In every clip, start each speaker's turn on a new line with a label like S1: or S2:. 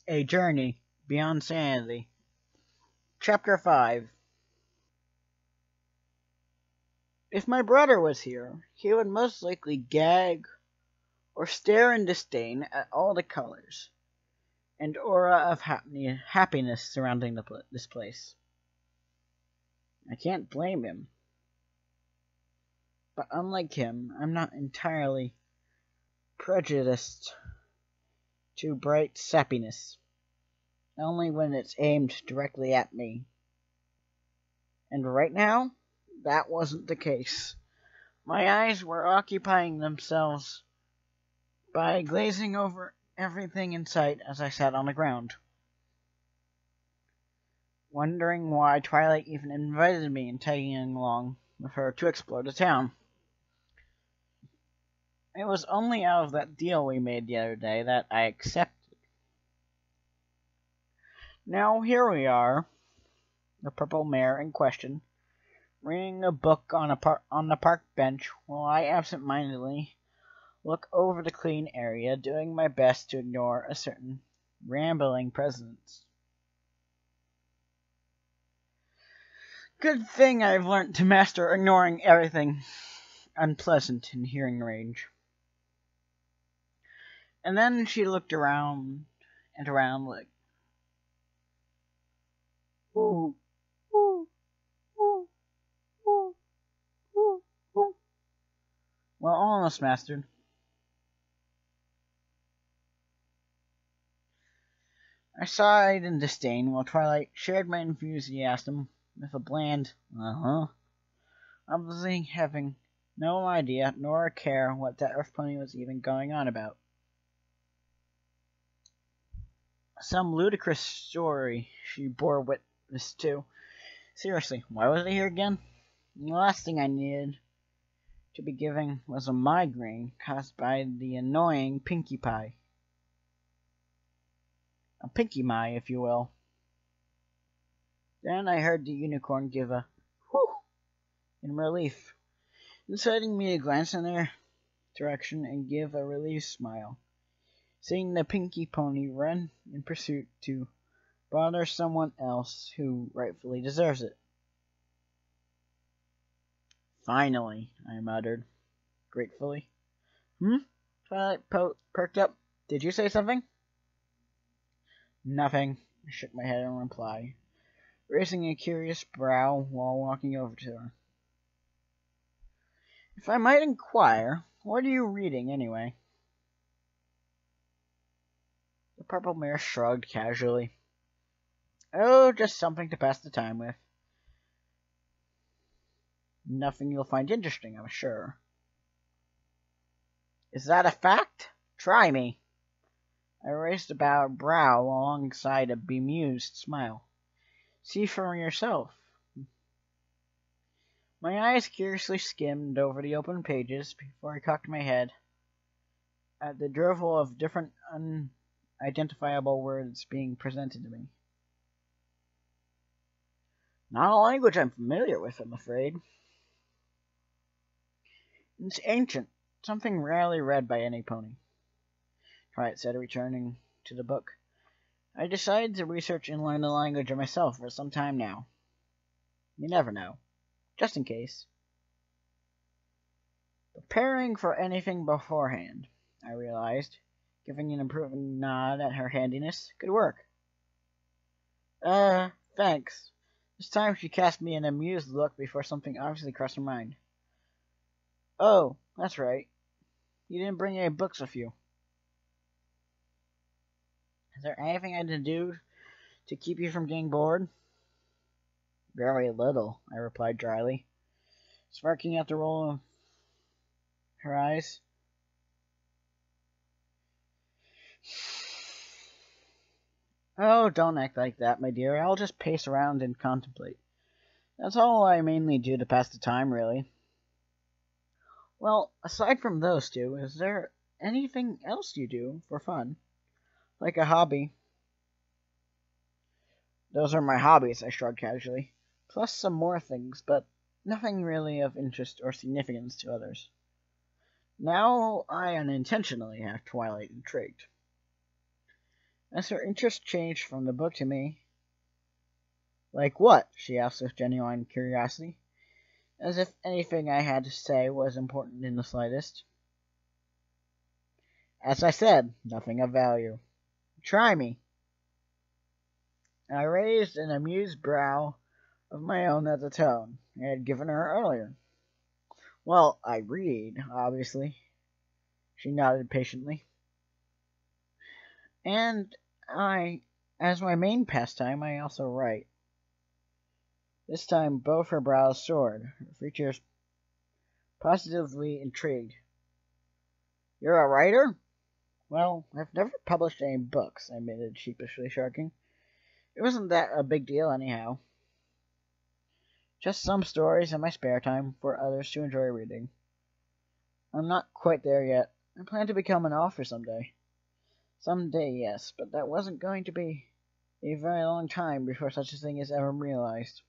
S1: A Journey Beyond Sanity. Chapter 5. If my brother was here, he would most likely gag or stare in disdain at all the colors and aura of happiness surrounding this place. I can't blame him. But unlike him, I'm not entirely prejudiced to bright sappiness, only when it's aimed directly at me. And right now, that wasn't the case. My eyes were occupying themselves by glazing over everything in sight as I sat on the ground, wondering why Twilight even invited me and tagging along with her to explore the town. It was only out of that deal we made the other day that I accepted. Now here we are, the purple mare in question, reading a book on the park bench while I absent-mindedly look over the clean area, doing my best to ignore a certain rambling presence. Good thing I've learnt to master ignoring everything unpleasant in hearing range. And then she looked around and around like, ooh, ooh, ooh, ooh, ooh, ooh. Well, almost mastered. I sighed in disdain while Twilight shared my enthusiasm with a bland obviously having no idea nor a care what that earth pony was even going on about. Some ludicrous story she bore witness to. Seriously, why was I here again? The last thing I needed to be giving was a migraine caused by the annoying Pinkie Pie. A Pinkie Pie, if you will. Then I heard the unicorn give a whew in relief, inciting me to glance in their direction and give a relieved smile, seeing the Pinkie Pony run in pursuit to bother someone else who rightfully deserves it. Finally, I muttered, gratefully. Twilight perked up. Did you say something? Nothing, I shook my head in reply, raising a curious brow while walking over to her. If I might inquire, what are you reading, anyway? The purple mare shrugged casually. Oh, just something to pass the time with. Nothing you'll find interesting, I'm sure. Is that a fact? Try me. I raised a brow alongside a bemused smile. See for yourself. My eyes curiously skimmed over the open pages before I cocked my head at the drivel of different unidentifiable words being presented to me. Not a language I'm familiar with, I'm afraid. It's ancient, something rarely read by any pony, Twilight said, returning to the book. I decided to research and learn the language myself for some time now. You never know. Just in case. Preparing for anything beforehand, I realized, giving an approving nod at her handiness. Good work. Thanks. This time she cast me an amused look before something obviously crossed her mind. Oh, that's right. You didn't bring any books with you. Is there anything I can do to keep you from getting bored? Very little, I replied dryly, smirking at the roll of her eyes. Oh, don't act like that, my dear. I'll just pace around and contemplate. That's all I mainly do to pass the time, really. Well, aside from those two, is there anything else you do for fun? Like a hobby? Those are my hobbies, I shrugged casually. Plus some more things, but nothing really of interest or significance to others. Now I unintentionally have Twilight intrigued. as her interest changed from the book to me. Like what? She asked with genuine curiosity, as if anything I had to say was important in the slightest. As I said, nothing of value. Try me. I raised an amused brow of my own at the tone I had given her earlier. Well, I read, obviously. She nodded patiently. And as my main pastime, I also write. This time both her brows soared, her features positively intrigued. You're a writer? Well, I've never published any books, I admitted, sheepishly shrugging. It wasn't that a big deal anyhow. Just some stories in my spare time for others to enjoy reading. I'm not quite there yet. I plan to become an author someday. Someday, yes, but that wasn't going to be a very long time before such a thing is ever realized.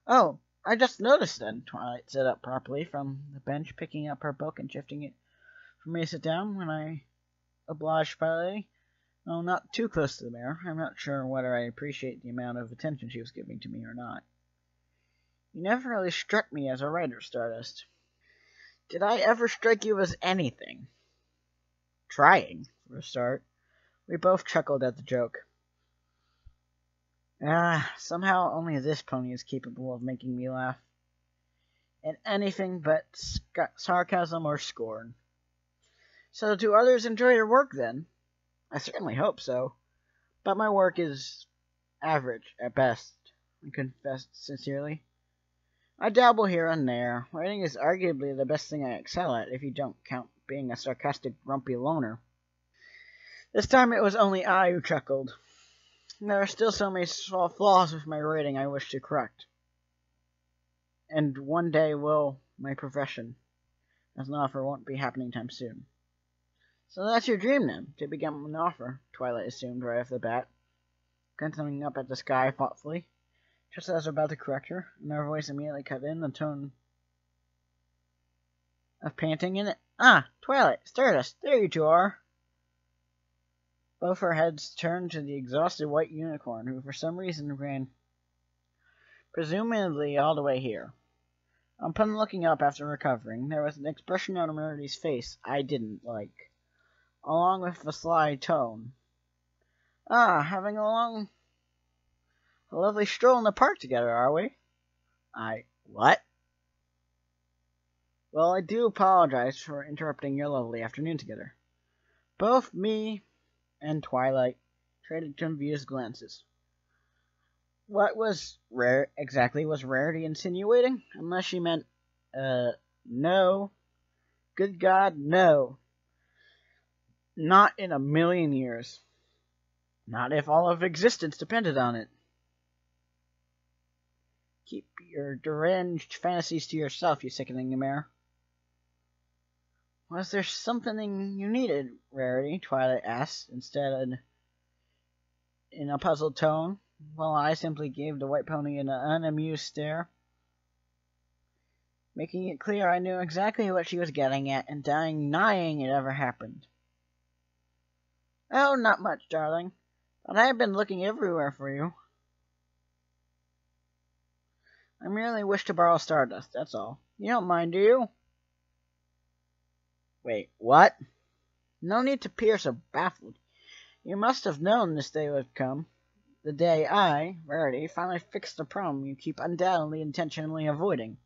S1: Oh, I just noticed then, Twilight sat up properly from the bench, picking up her book and shifting it for me to sit down when I obliged politely. Oh, not too close to the mirror. I'm not sure whether I appreciate the amount of attention she was giving to me or not. You never really struck me as a writer, Stardust. Did I ever strike you as anything? Trying, for a start. We both chuckled at the joke. Somehow only this pony is capable of making me laugh. At anything but sarcasm or scorn. So do others enjoy your work, then? I certainly hope so. But my work is average, at best, I confessed sincerely. I dabble here and there. Writing is arguably the best thing I excel at, if you don't count being a sarcastic, grumpy loner. This time it was only I who chuckled. There are still so many small flaws with my writing I wish to correct. And one day will my profession, as an author, won't be happening time soon. So that's your dream, then, to become an author, Twilight assumed right off the bat, glancing up at the sky thoughtfully. Just as I was about to correct her, and her voice immediately cut in, the tone of panting in it. Ah, Twilight, Stardust, there you two are. Both our heads turned to the exhausted white unicorn, who for some reason ran presumably all the way here. Upon looking up after recovering, there was an expression on Rarity's face I didn't like, along with the sly tone. Ah, having a lovely stroll in the park together, are we? What? Well, I do apologize for interrupting your lovely afternoon together. Both me and Twilight traded confused glances. What was exactly was Rarity insinuating? Unless she meant, no. Good God, no. Not in a million years. Not if all of existence depended on it. Keep your deranged fantasies to yourself, you sickening mare. Was there something you needed, Rarity? Twilight asked, instead in a puzzled tone, while I simply gave the white pony an unamused stare, making it clear I knew exactly what she was getting at and denying it ever happened. Oh, not much, darling, but I have been looking everywhere for you. I merely wish to borrow Stardust, that's all. You don't mind, do you? Wait, what? No need to appear so baffled. You must have known this day would come. The day I, Rarity, finally fixed the problem you keep undoubtedly intentionally avoiding.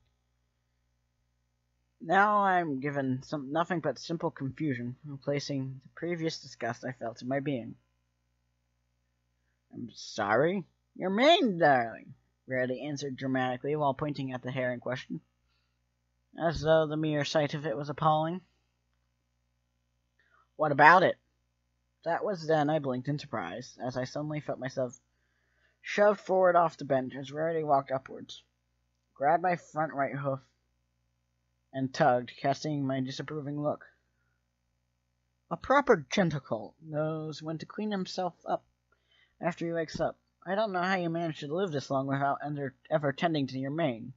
S1: Now I'm given nothing but simple confusion, replacing the previous disgust I felt in my being. I'm sorry? Your mane, darling, Rarity answered dramatically while pointing at the hair in question, as though the mere sight of it was appalling. What about it? That was then I blinked in surprise, as I suddenly felt myself shoved forward off the bench as Rarity walked upwards, grabbed my front right hoof, and tugged, casting my disapproving look. A proper gentlecolt knows when to clean himself up after he wakes up. I don't know how you manage to live this long without ever tending to your mane.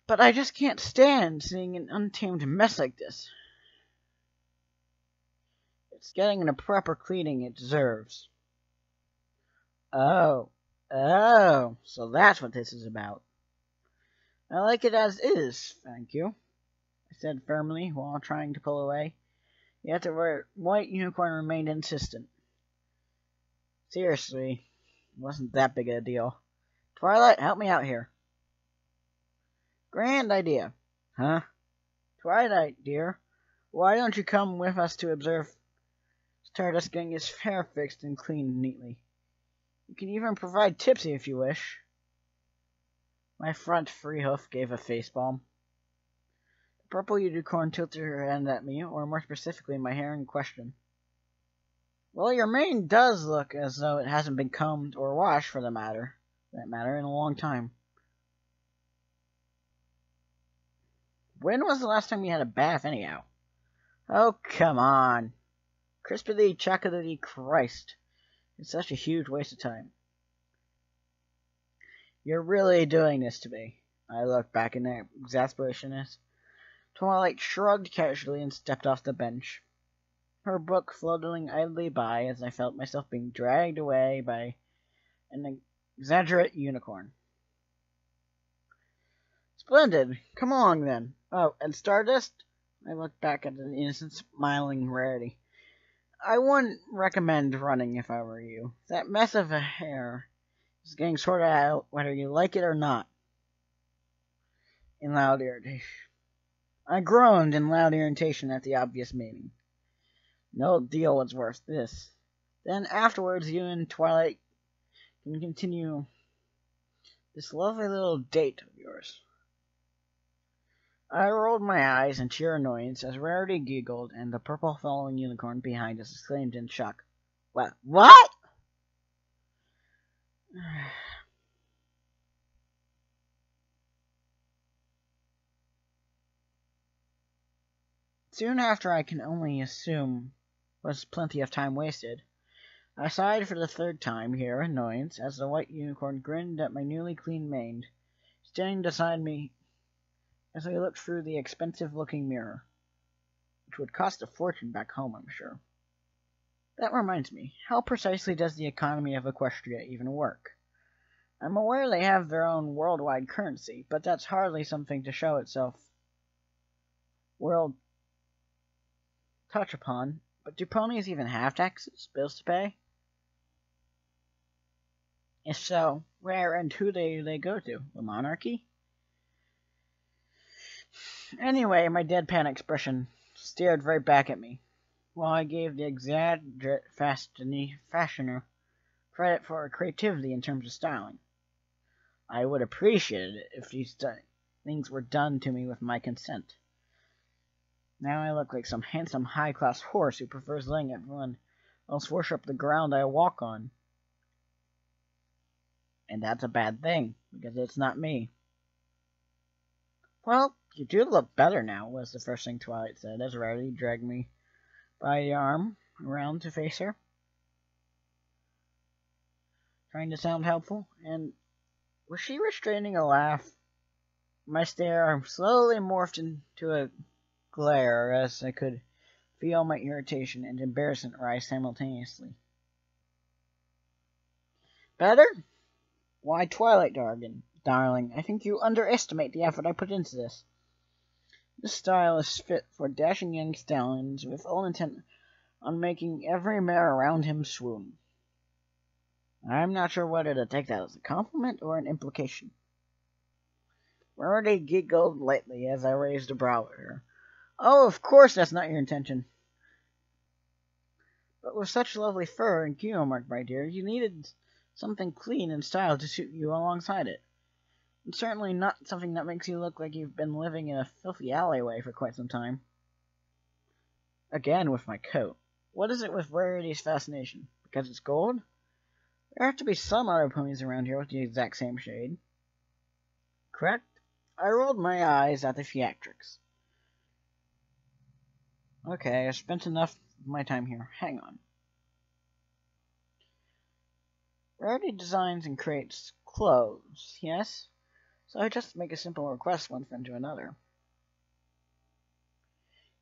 S1: But I just can't stand seeing an untamed mess like this. It's getting the proper cleaning it deserves. Oh, so that's what this is about. I like it as is, thank you, I said firmly while trying to pull away. Yet the white unicorn remained insistent. Seriously, it wasn't that big a deal. Twilight, help me out here. Grand idea. Huh? Twilight, dear, why don't you come with us to observe Stardust getting his hair fixed and cleaned neatly? You can even provide tips if you wish. My front free hoof gave a facepalm. The purple unicorn tilted her head at me, or more specifically, my hair in question. Well, your mane does look as though it hasn't been combed or washed, for that matter, in a long time. When was the last time you had a bath, anyhow? Oh, come on. Crispity chocolatey Christ. It's such a huge waste of time. You're really doing this to me. I looked back in exasperation as Twilight shrugged casually and stepped off the bench, her book floating idly by as I felt myself being dragged away by an exaggerate unicorn. Splendid. Come along, then. Oh, and Stardust? I looked back at the innocent, smiling Rarity. I wouldn't recommend running if I were you. That mess of a hair is getting sorted out whether you like it or not. In loud irritation. I groaned in loud irritation at the obvious meaning. No deal was worth this. Then afterwards you and Twilight can continue this lovely little date of yours. I rolled my eyes in sheer annoyance as Rarity giggled and the purple following unicorn behind us exclaimed in shock. What? Soon after, I can only assume, was plenty of time wasted. I sighed for the third time here, annoyance, as the white unicorn grinned at my newly clean mane, standing beside me as I looked through the expensive-looking mirror, which would cost a fortune back home, I'm sure. That reminds me, how precisely does the economy of Equestria even work? I'm aware they have their own worldwide currency, but that's hardly something to show itself world touch upon. But do ponies even have taxes, bills to pay? If so, where and who do they go to? The monarchy? Anyway, my deadpan expression stared right back at me, while I gave the exaggerate fashioner credit for her creativity in terms of styling. I would appreciate it if these things were done to me with my consent. Now I look like some handsome high-class horse who prefers letting everyone else worship the ground I walk on. And that's a bad thing, because it's not me. Well, you do look better now, was the first thing Twilight said as Rarity dragged me by the arm around to face her, trying to sound helpful. And was she restraining a laugh? My stare slowly morphed into a glare as I could feel my irritation and embarrassment rise simultaneously. Better? Why, Twilight, darling, I think you underestimate the effort I put into this. This style is fit for dashing young stallions with all intent on making every mare around him swoon. I'm not sure whether to take that as a compliment or an implication. Rarity giggled lightly as I raised a brow at her. Oh, of course that's not your intention. But with such lovely fur and geomark, my dear, you needed something clean and styled to suit you alongside it. And certainly not something that makes you look like you've been living in a filthy alleyway for quite some time. Again with my coat. What is it with Rarity's fascination? Because it's gold? There have to be some other ponies around here with the exact same shade. Correct? I rolled my eyes at the theatrics. Okay, I've spent enough of my time here. Hang on. Rarity designs and creates clothes, yes? So I just make a simple request one friend to another.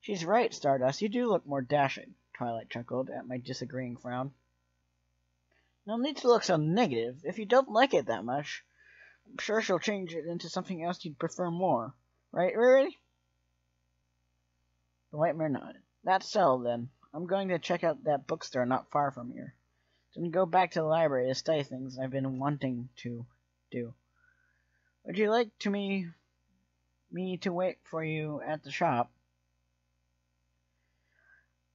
S1: She's right, Stardust. You do look more dashing. Twilight chuckled at my disagreeing frown. No need to look so negative. If you don't like it that much, I'm sure she'll change it into something else you'd prefer more. Right, Rarity? The white mare nodded. That's settled, then. I'm going to check out that bookstore not far from here. Then go back to the library to study things I've been wanting to do. Would you like me to wait for you at the shop?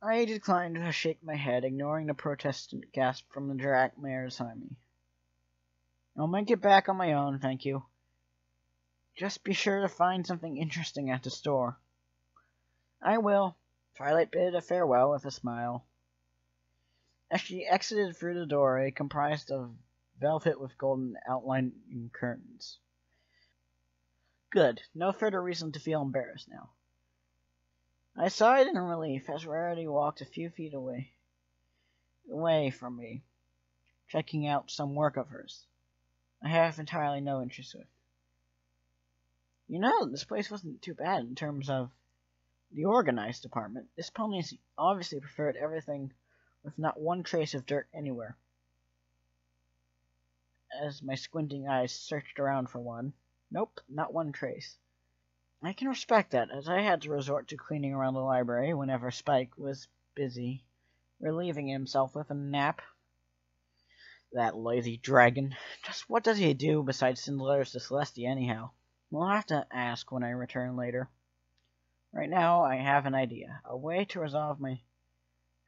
S1: I declined to shake my head, ignoring the protestant gasp from the drac mare beside me. I'll make it back on my own, thank you. Just be sure to find something interesting at the store. I will. Twilight bid a farewell with a smile. As she exited through the doorway, comprised of velvet with golden outlining curtains. Good. No further reason to feel embarrassed now. I sighed in relief as Rarity walked a few feet away from me, checking out some work of hers I have entirely no interest with. You know, this place wasn't too bad in terms of the organized department. This pony obviously preferred everything with not one trace of dirt anywhere. As my squinting eyes searched around for one. Nope, not one trace. I can respect that, as I had to resort to cleaning around the library whenever Spike was busy, relieving himself with a nap. That lazy dragon. Just what does he do besides send letters to Celestia anyhow? We'll have to ask when I return later. Right now, I have an idea. A way to resolve my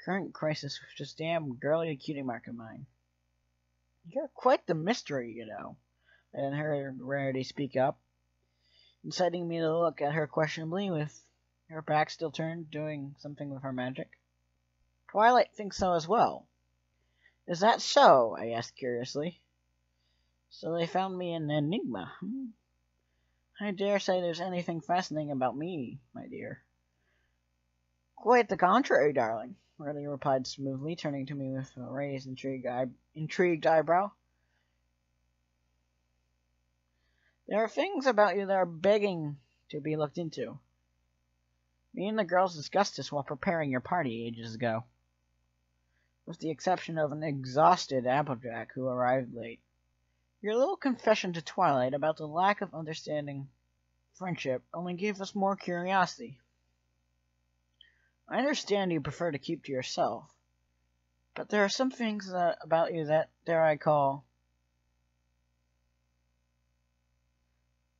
S1: current crisis with this damn girly cutie mark of mine. You're quite the mystery, you know. I then heard Rarity speak up, inciting me to look at her questionably with her back still turned, doing something with her magic. Twilight thinks so as well. Is that so? I asked curiously. So they found me an enigma. I dare say there's anything fascinating about me, my dear. Quite the contrary, darling, Rarity replied smoothly, turning to me with a raised, intrigued eyebrow. There are things about you that are begging to be looked into. Me and the girls discussed this while preparing your party ages ago. With the exception of an exhausted Applejack who arrived late. Your little confession to Twilight about the lack of understanding friendship only gave us more curiosity. I understand you prefer to keep to yourself, but there are some things about you that, dare I call,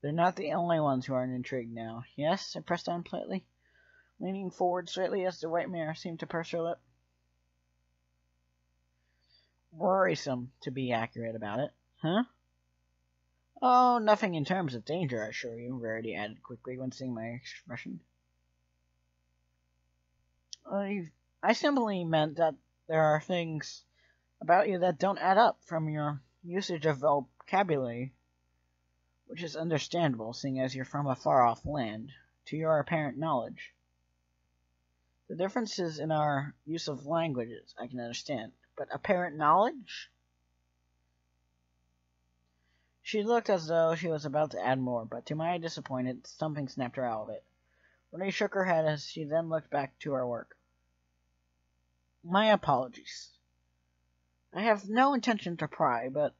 S1: they're not the only ones who are intrigued now. Yes? I pressed on politely, leaning forward slightly as the white mare seemed to purse her lip. Worrisome, to be accurate about it. Huh? Oh, nothing in terms of danger, I assure you, Rarity added quickly when seeing my expression. I simply meant that there are things about you that don't add up from your usage of vocabulary, which is understandable, seeing as you're from a far-off land, to your apparent knowledge. The differences in our use of languages I can understand, but apparent knowledge? She looked as though she was about to add more, but to my disappointment, something snapped her out of it. Renee shook her head as she then looked back to her work. My apologies. I have no intention to pry, but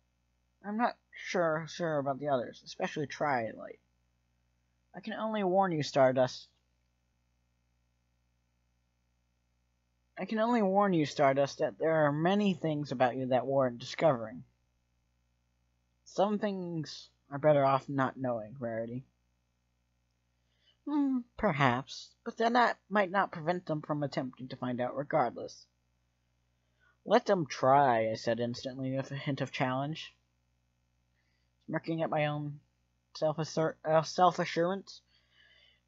S1: I'm not sure about the others, especially Twilight. I can only warn you, Stardust. That there are many things about you that warrant discovering. Some things are better off not knowing, Rarity. Perhaps, but then that might not prevent them from attempting to find out regardless. Let them try, I said instantly with a hint of challenge. Smirking at my own self-assurance.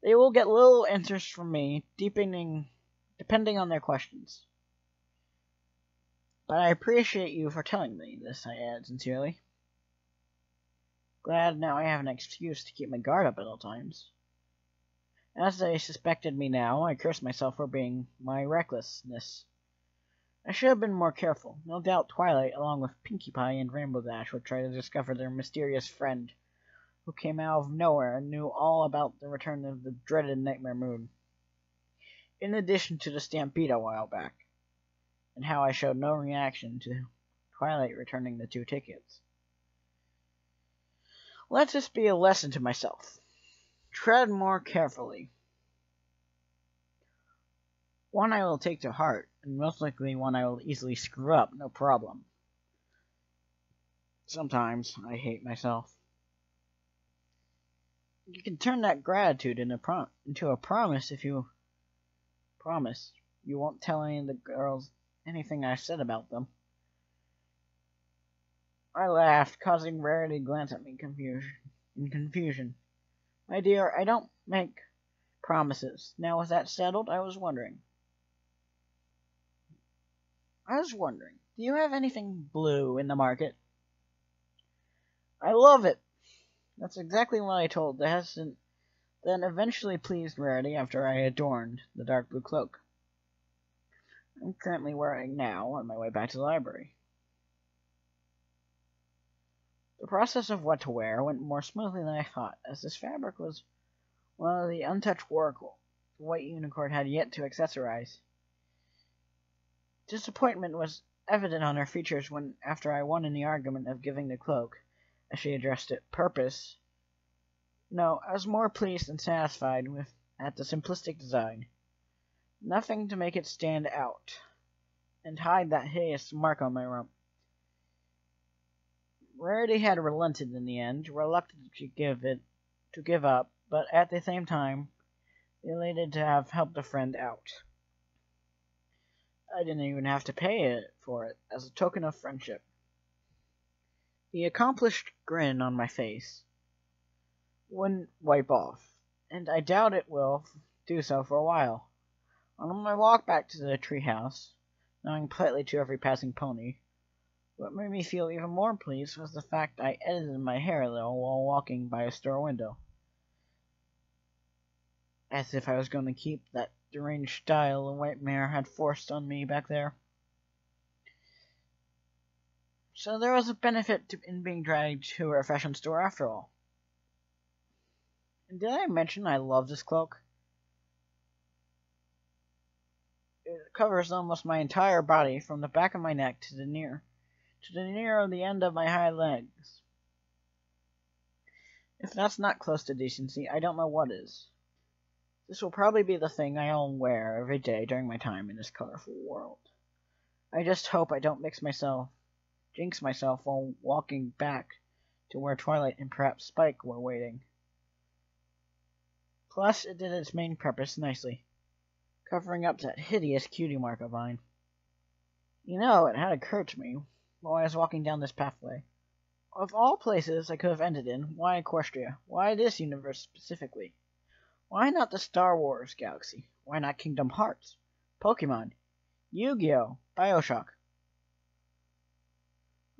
S1: They will get little answers from me, depending on their questions. But I appreciate you for telling me this, I added sincerely. Glad now I have an excuse to keep my guard up at all times. As they suspected me now, I cursed myself for my recklessness. I should have been more careful. No doubt Twilight, along with Pinkie Pie and Rainbow Dash, would try to discover their mysterious friend, who came out of nowhere and knew all about the return of the dreaded Nightmare Moon. In addition to the stampede a while back. and how I showed no reaction to Twilight returning the 2 tickets. Let this be a lesson to myself. Tread more carefully. One I will take to heart, and most likely one I will easily screw up, no problem. Sometimes I hate myself. You can turn that gratitude into a promise if you promise you won't tell any of the girls anything I said about them. I laughed, causing Rarity to glance at me in confusion. My dear, I don't make promises. Now, with that settled, I was wondering, do you have anything blue in the market? I love it. That's exactly what I told the hesitant, then eventually pleased Rarity after I adorned the dark blue cloak I'm currently wearing now on my way back to the library. The process of what to wear went more smoothly than I thought, as this fabric was one of the untouched work the White Unicorn had yet to accessorize. Disappointment was evident on her features when, after I won in the argument of giving the cloak, as she addressed it, purpose. No, I was more pleased and satisfied at the simplistic design. Nothing to make it stand out, and hide that hideous mark on my rump. Rarity had relented in the end, reluctant to give up, but at the same time, elated to have helped a friend out. I didn't even have to pay for it, as a token of friendship. The accomplished grin on my face wouldn't wipe off, and I doubt it will do so for a while. On my walk back to the treehouse, nodding politely to every passing pony, what made me feel even more pleased was the fact I edited my hair a little while walking by a store window. As if I was going to keep that deranged style the white mare had forced on me back there. So there was a benefit in being dragged to a fashion store after all. And did I mention I love this cloak? It covers almost my entire body from the back of my neck to the near of the end of my hind legs. If that's not close to decency, I don't know what is. This will probably be the thing I'll wear every day during my time in this colorful world. I just hope I don't jinx myself while walking back to where Twilight and perhaps Spike were waiting. Plus, it did its main purpose nicely, covering up that hideous cutie mark of mine. You know, it had occurred to me while I was walking down this pathway. Of all places I could have ended in, why Equestria? Why this universe specifically? Why not the Star Wars galaxy? Why not Kingdom Hearts? Pokemon? Yu-Gi-Oh! Bioshock?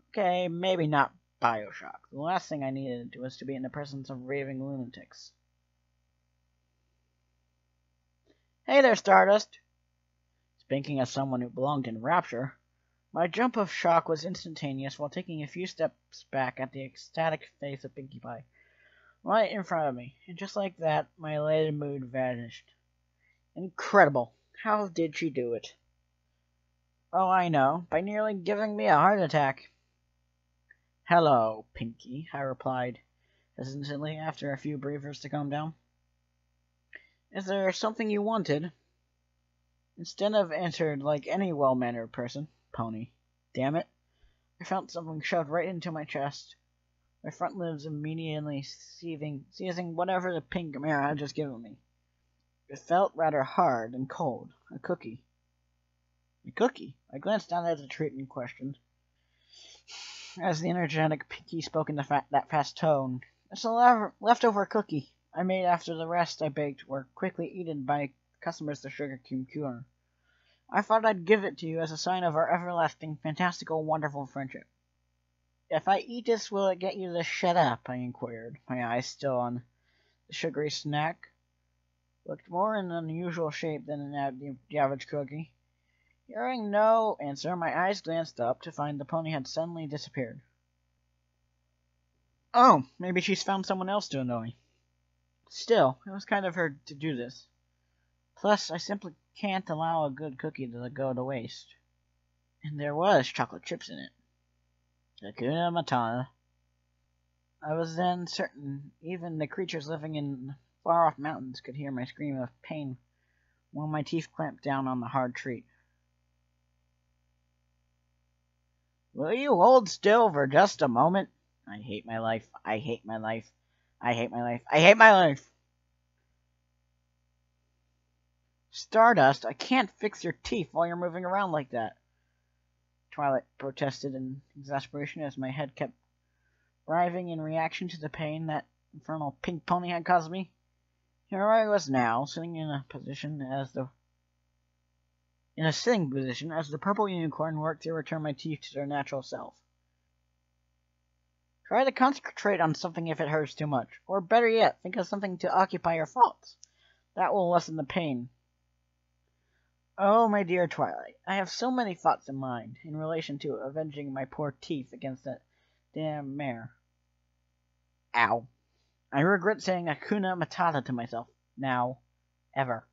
S1: Okay, maybe not Bioshock. The last thing I needed was to be in the presence of raving lunatics. Hey there, Stardust! Speaking as someone who belonged in Rapture, my jump of shock was instantaneous while taking a few steps back at the ecstatic face of Pinkie Pie, right in front of me, and just like that, my elated mood vanished. Incredible! How did she do it? Oh, I know, by nearly giving me a heart attack. Hello, Pinkie, I replied, hesitantly after a few breathers to calm down. Is there something you wanted? Instead of answered like any well-mannered person, Pony. Damn it. I felt something shoved right into my chest. My front limbs immediately seizing whatever the pink mare had just given me. It felt rather hard and cold. A cookie. A cookie? I glanced down at the treat in question. As the energetic Pinkie spoke in that fast tone. It's a leftover cookie I made after the rest I baked were quickly eaten by customers to Sugar Cube Cure. I thought I'd give it to you as a sign of our everlasting, fantastical, wonderful friendship. If I eat this, will it get you to shut up? I inquired, my eyes still on the sugary snack. Looked more in an unusual shape than the average cookie. Hearing no answer, my eyes glanced up to find the pony had suddenly disappeared. Oh, maybe she's found someone else to annoy. Still, it was kind of her to do this. Plus, I simply can't allow a good cookie to go to waste. And there was chocolate chips in it. Hakuna Matata. I was then certain even the creatures living in far-off mountains could hear my scream of pain while my teeth clamped down on the hard treat. Will you hold still for just a moment? I hate my life. I hate my life. I hate my life. I hate my life. Stardust, I can't fix your teeth while you're moving around like that. Twilight protested in exasperation as my head kept writhing in reaction to the pain that infernal pink pony had caused me. Here I was now, sitting in a sitting position as the purple unicorn worked to return my teeth to their natural self. Try to concentrate on something if it hurts too much, or better yet, think of something to occupy your thoughts. That will lessen the pain. Oh, my dear Twilight, I have so many thoughts in mind in relation to avenging my poor teeth against that damn mare. Ow. I regret saying Hakuna Matata to myself. Now. Ever.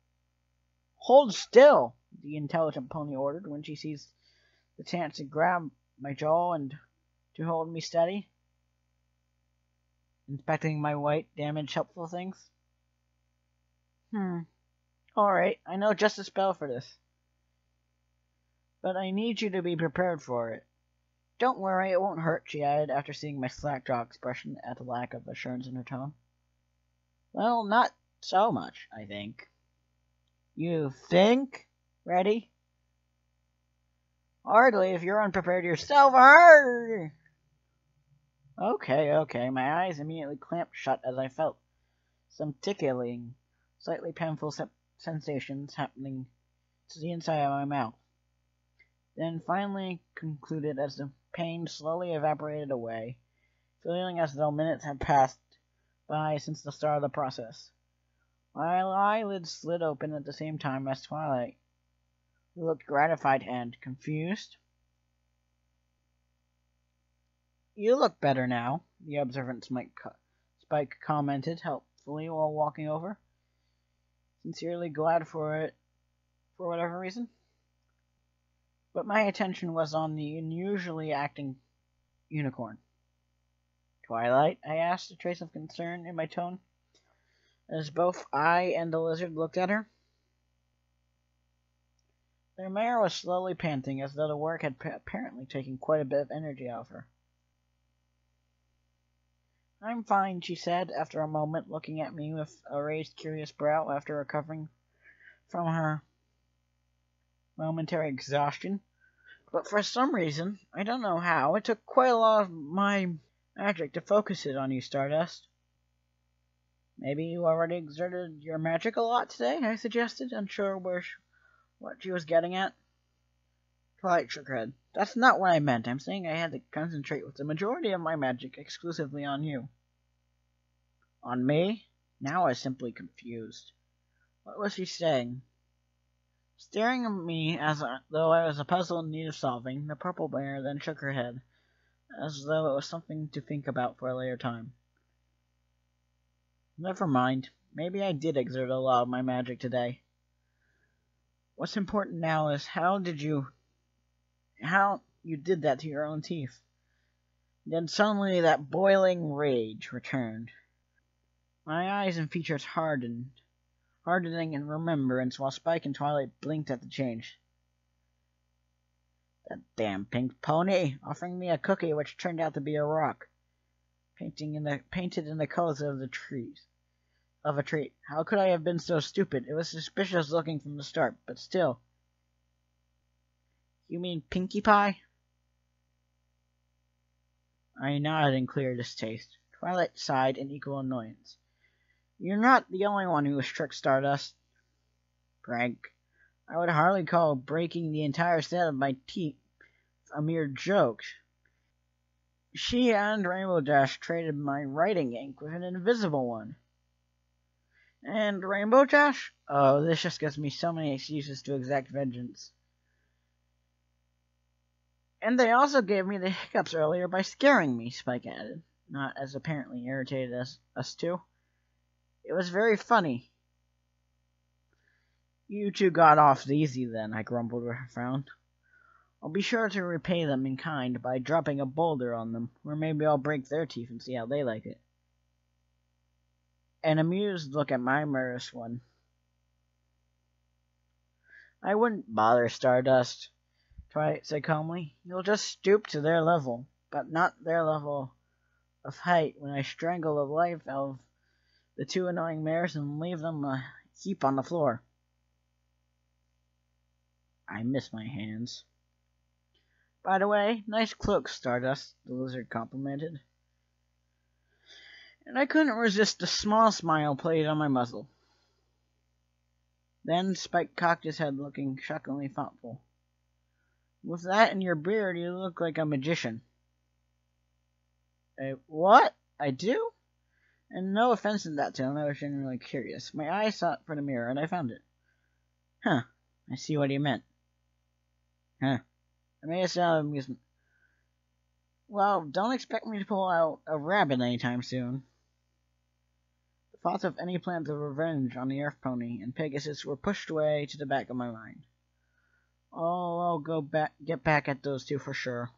S1: Hold still, the intelligent pony ordered when she seized the chance to grab my jaw and to hold me steady, inspecting my white, damaged, helpful things. Alright, I know just a spell for this. But I need you to be prepared for it. Don't worry, it won't hurt, she added after seeing my slack-jaw expression at the lack of assurance in her tone. Well, not so much, I think. You think? Ready? Hardly, if you're unprepared yourself. Arrgh! Okay. My eyes immediately clamped shut as I felt some tickling, slightly painful sensations happening to the inside of my mouth. Then finally concluded as the pain slowly evaporated away, feeling as though minutes had passed by since the start of the process. My eyelids slid open at the same time as Twilight, who looked gratified and confused. You look better now, the observant Spike commented helpfully while walking over. Sincerely glad for it, for whatever reason. But my attention was on the unusually acting unicorn. Twilight, I asked, a trace of concern in my tone, as both I and the lizard looked at her. Their mare was slowly panting, as though the work had apparently taken quite a bit of energy out of her. I'm fine, she said, after a moment, looking at me with a raised, curious brow after recovering from her momentary exhaustion. But for some reason, I don't know how, it took quite a lot of my magic to focus it on you, Stardust. Maybe you already exerted your magic a lot today, I suggested, unsure what she was getting at. Twilight shook her head. That's not what I meant. I'm saying I had to concentrate with the majority of my magic exclusively on you. On me? Now I was simply confused. What was she saying? Staring at me as though I was a puzzle in need of solving, the purple bear then shook her head, as though it was something to think about for a later time. Never mind. Maybe I did exert a lot of my magic today. What's important now is how you did that to your own teeth. Then suddenly that boiling rage returned. My eyes and features hardening in remembrance while Spike and Twilight blinked at the change. That damn pink pony, offering me a cookie which turned out to be a rock, painted in the colors of a treat. How could I have been so stupid? It was suspicious looking from the start, but still. You mean Pinkie Pie? I nodded in clear distaste. Twilight sighed in equal annoyance. You're not the only one who was tricked, Stardust. Frank, I would hardly call breaking the entire set of my teeth a mere joke. She and Rainbow Dash traded my writing ink with an invisible one. And Rainbow Dash? Oh, this just gives me so many excuses to exact vengeance. And they also gave me the hiccups earlier by scaring me, Spike added, not as apparently irritated as us two. It was very funny. You two got off easy then, I grumbled with a frown. I'll be sure to repay them in kind by dropping a boulder on them, or maybe I'll break their teeth and see how they like it. An amused look at my murderous one. I wouldn't bother, Stardust, Twilight said calmly. You'll just stoop to their level, but not their level of height when I strangle the life out of the two annoying mares and leave them a heap on the floor. I miss my hands. By the way, nice cloak, Stardust, the lizard complimented. And I couldn't resist the small smile played on my muzzle. Then Spike cocked his head, looking shockingly thoughtful. With that and your beard, you look like a magician. What? I do? And no offense in that tone, I was genuinely curious. My eyes sought for the mirror, and I found it. Huh, I see what he meant. Huh. I made a sound of amusement. Well, don't expect me to pull out a rabbit anytime soon. The thoughts of any plans of revenge on the Earth Pony and Pegasus were pushed away to the back of my mind. Oh, I'll get back at those two for sure.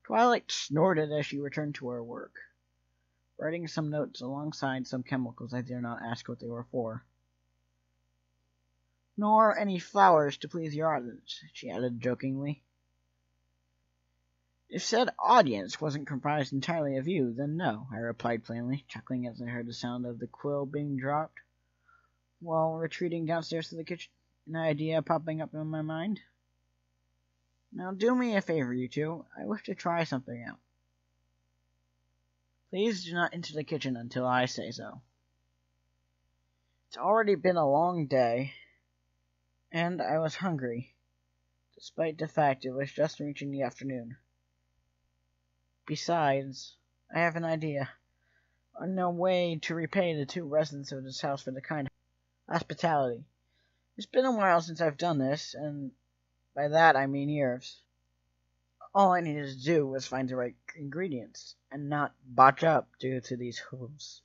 S1: Twilight snorted as she returned to her work, writing some notes alongside some chemicals I dare not ask what they were for. Nor any flowers to please your audience, she added jokingly. If said audience wasn't comprised entirely of you, then no, I replied plainly, chuckling as I heard the sound of the quill being dropped, while retreating downstairs to the kitchen, an idea popping up in my mind. Now do me a favor, you two. I wish to try something out. Please do not enter the kitchen until I say so. It's already been a long day, and I was hungry, despite the fact it was just reaching the afternoon. Besides, I have an idea on no way to repay the two residents of this house for the kind hospitality. It's been a while since I've done this, and by that I mean years. All I needed to do was find the right ingredients, and not botch up due to these hooves.